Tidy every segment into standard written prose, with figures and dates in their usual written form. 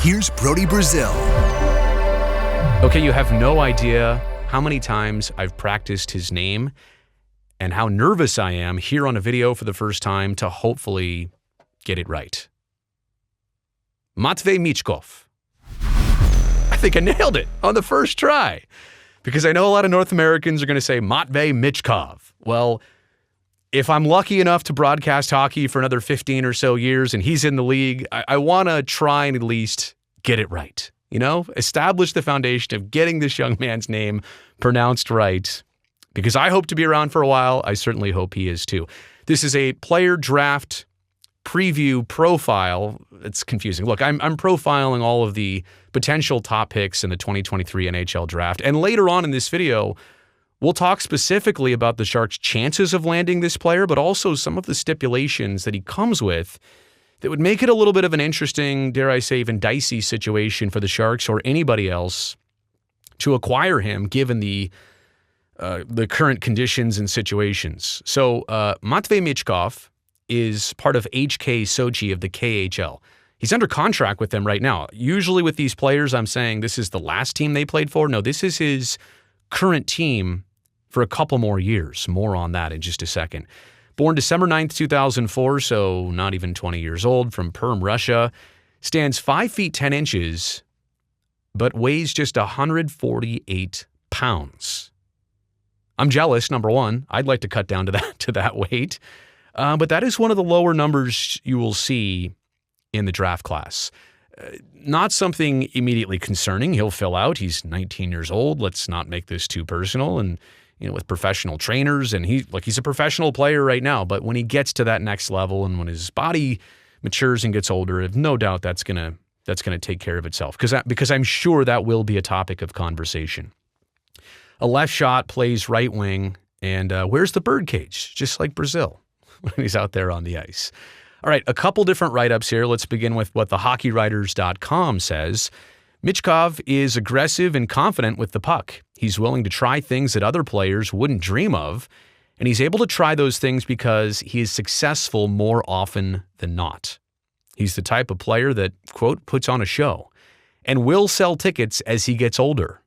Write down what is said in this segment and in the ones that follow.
Here's Brody Brazil. Okay, you have no idea how many times I've practiced his name and how nervous I am here on a video for the first time to hopefully get it right. Matvei Michkov. I think I nailed it on the first try because I know a lot of North Americans are going to say Matvei Michkov. Well, if I'm lucky enough to broadcast hockey for another 15 or so years and he's in the league, I want to try and at least get it right. You know, establish the foundation of getting this young man's name pronounced right because I hope to be around for a while. I certainly hope he is too. This is a player draft preview profile. It's confusing. Look, I'm profiling all of the potential top picks in the 2023 NHL draft. And later on in this video, we'll talk specifically about the Sharks' chances of landing this player, but also some of the stipulations that he comes with that would make it a little bit of an interesting, dare I say, even dicey situation for the Sharks or anybody else to acquire him given the current conditions and situations. So Matvei Michkov is part of HK Sochi of the KHL. He's under contract with them right now. Usually with these players, I'm saying this is the last team they played for. No, this is his current team for a couple more years. More on that in just a second. Born December 9th, 2004, so not even 20 years old, from Perm, Russia. Stands 5 feet 10 inches, but weighs just 148 pounds. I'm jealous, number one. I'd like to cut down to that weight. But that is one of the lower numbers you will see in the draft class. Not something immediately concerning. He'll fill out. He's 19 years old. Let's not make this too personal. And with professional trainers, and he's a professional player right now. But when he gets to that next level, and when his body matures and gets older, I have no doubt that's gonna take care of itself. Because I'm sure that will be a topic of conversation. A left shot, plays right wing, and wears the birdcage, just like Brazil when he's out there on the ice. All right, a couple different write-ups here. Let's begin with what the HockeyWriters.com says. Michkov is aggressive and confident with the puck. He's willing to try things that other players wouldn't dream of, and he's able to try those things because he is successful more often than not. He's the type of player that, quote, puts on a show and will sell tickets as he gets older.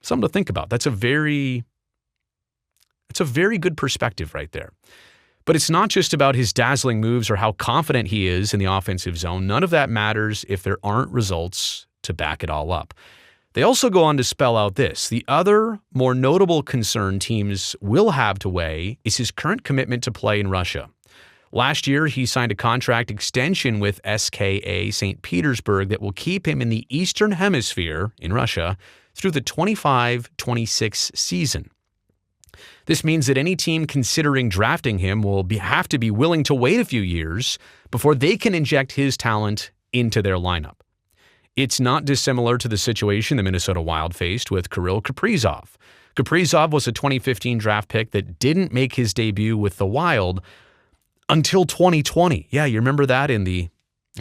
Something to think about. It's a very good perspective right there. But it's not just about his dazzling moves or how confident he is in the offensive zone. None of that matters if there aren't results to back it all up. They also go on to spell out this. The other more notable concern teams will have to weigh is his current commitment to play in Russia. Last year, he signed a contract extension with SKA St. Petersburg that will keep him in the Eastern Hemisphere in Russia through the 25-26 season. This means that any team considering drafting him will have to be willing to wait a few years before they can inject his talent into their lineup. It's not dissimilar to the situation the Minnesota Wild faced with Kirill Kaprizov. Kaprizov was a 2015 draft pick that didn't make his debut with the Wild until 2020. Yeah, you remember that in the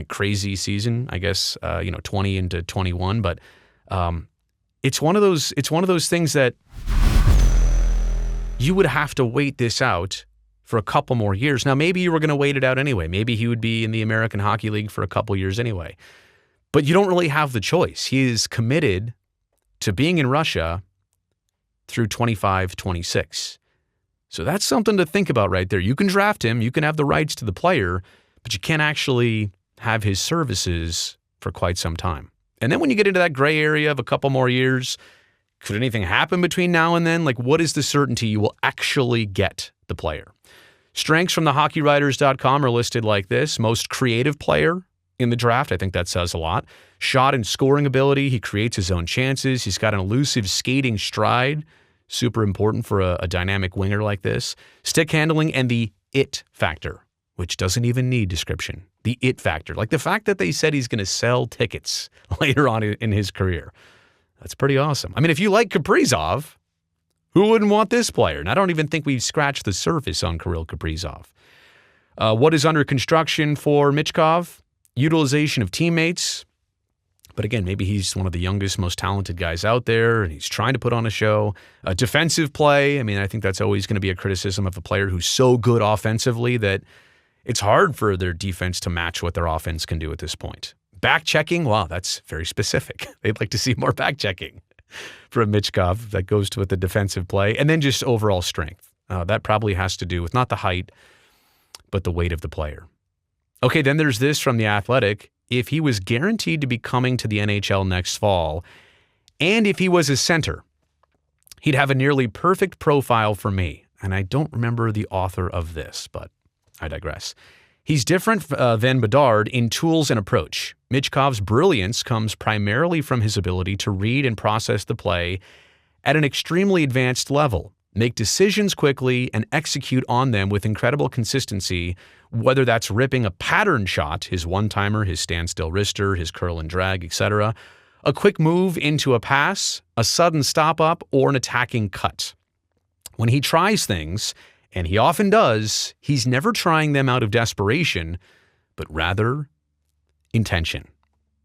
crazy season, I guess, 20 into 21. But it's one of those things that you would have to wait this out for a couple more years. Now, maybe you were going to wait it out anyway. Maybe he would be in the American Hockey League for a couple years anyway. But you don't really have the choice. He is committed to being in Russia through 25-26. So that's something to think about right there. You can draft him, you can have the rights to the player, but you can't actually have his services for quite some time. And then when you get into that gray area of a couple more years, could anything happen between now and then? Like, what is the certainty you will actually get the player? Strengths from the HockeyWriters.com are listed like this. Most creative player in the draft. I think that says a lot. Shot and scoring ability. He creates his own chances. He's got an elusive skating stride. Super important for a dynamic winger like this. Stick handling and the it factor, which doesn't even need description. The it factor. Like the fact that they said he's going to sell tickets later on in his career. That's pretty awesome. I mean, if you like Kaprizov, who wouldn't want this player? And I don't even think we've scratched the surface on Kirill Kaprizov. What is under construction for Michkov? Utilization of teammates. But again, maybe he's one of the youngest, most talented guys out there, and he's trying to put on a show. Defensive play. I mean, I think that's always going to be a criticism of a player who's so good offensively that it's hard for their defense to match what their offense can do at this point. Back checking, wow, that's very specific. They'd like to see more back checking from Michkov. That goes to with the defensive play. And then just overall strength. That probably has to do with not the height, but the weight of the player. Okay, then there's this from The Athletic. If he was guaranteed to be coming to the NHL next fall, and if he was a center, he'd have a nearly perfect profile for me. And I don't remember the author of this, but I digress. He's different than Bedard in tools and approach. Michkov's brilliance comes primarily from his ability to read and process the play at an extremely advanced level, make decisions quickly, and execute on them with incredible consistency, whether that's ripping a pattern shot, his one-timer, his standstill wrister, his curl and drag, etc., a quick move into a pass, a sudden stop-up, or an attacking cut. When he tries things, and he often does, he's never trying them out of desperation, but rather intention.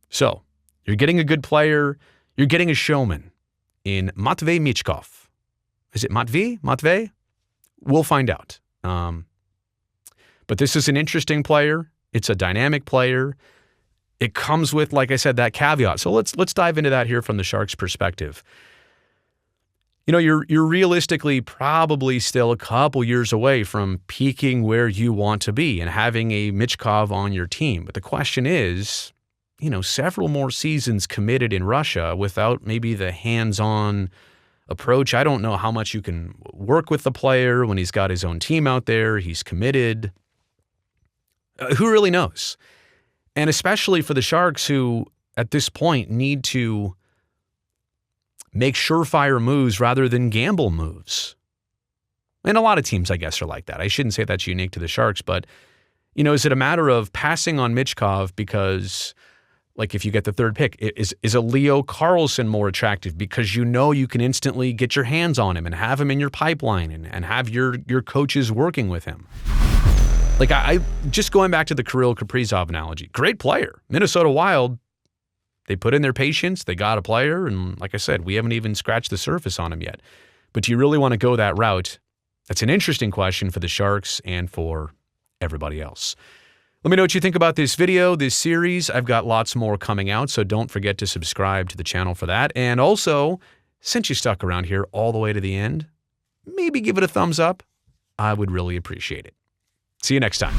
So, you're getting a good player, you're getting a showman in Matvei Michkov. Is it Matvei? Matvei? We'll find out. But this is an interesting player. It's a dynamic player. It comes with, like I said, that caveat. So let's dive into that here from the Sharks' perspective. You know, you're realistically probably still a couple years away from peaking where you want to be and having a Michkov on your team. But the question is, you know, several more seasons committed in Russia without maybe the hands-on approach. I don't know how much you can work with the player when he's got his own team out there. He's committed. Who really knows? And especially for the Sharks, who at this point need to make surefire moves rather than gamble moves. And a lot of teams, I guess, are like that. I shouldn't say that's unique to the Sharks, but, you know, is it a matter of passing on Michkov because, like, if you get the third pick, is a Leo Carlsson more attractive because you know you can instantly get your hands on him and have him in your pipeline and have your coaches working with him? Like, I just going back to the Kirill Kaprizov analogy, great player. Minnesota Wild, they put in their patience, they got a player, and like I said, we haven't even scratched the surface on him yet. But do you really want to go that route? That's an interesting question for the Sharks and for everybody else. Let me know what you think about this video, this series. I've got lots more coming out, so don't forget to subscribe to the channel for that. And also, since you stuck around here all the way to the end, maybe give it a thumbs up. I would really appreciate it. See you next time.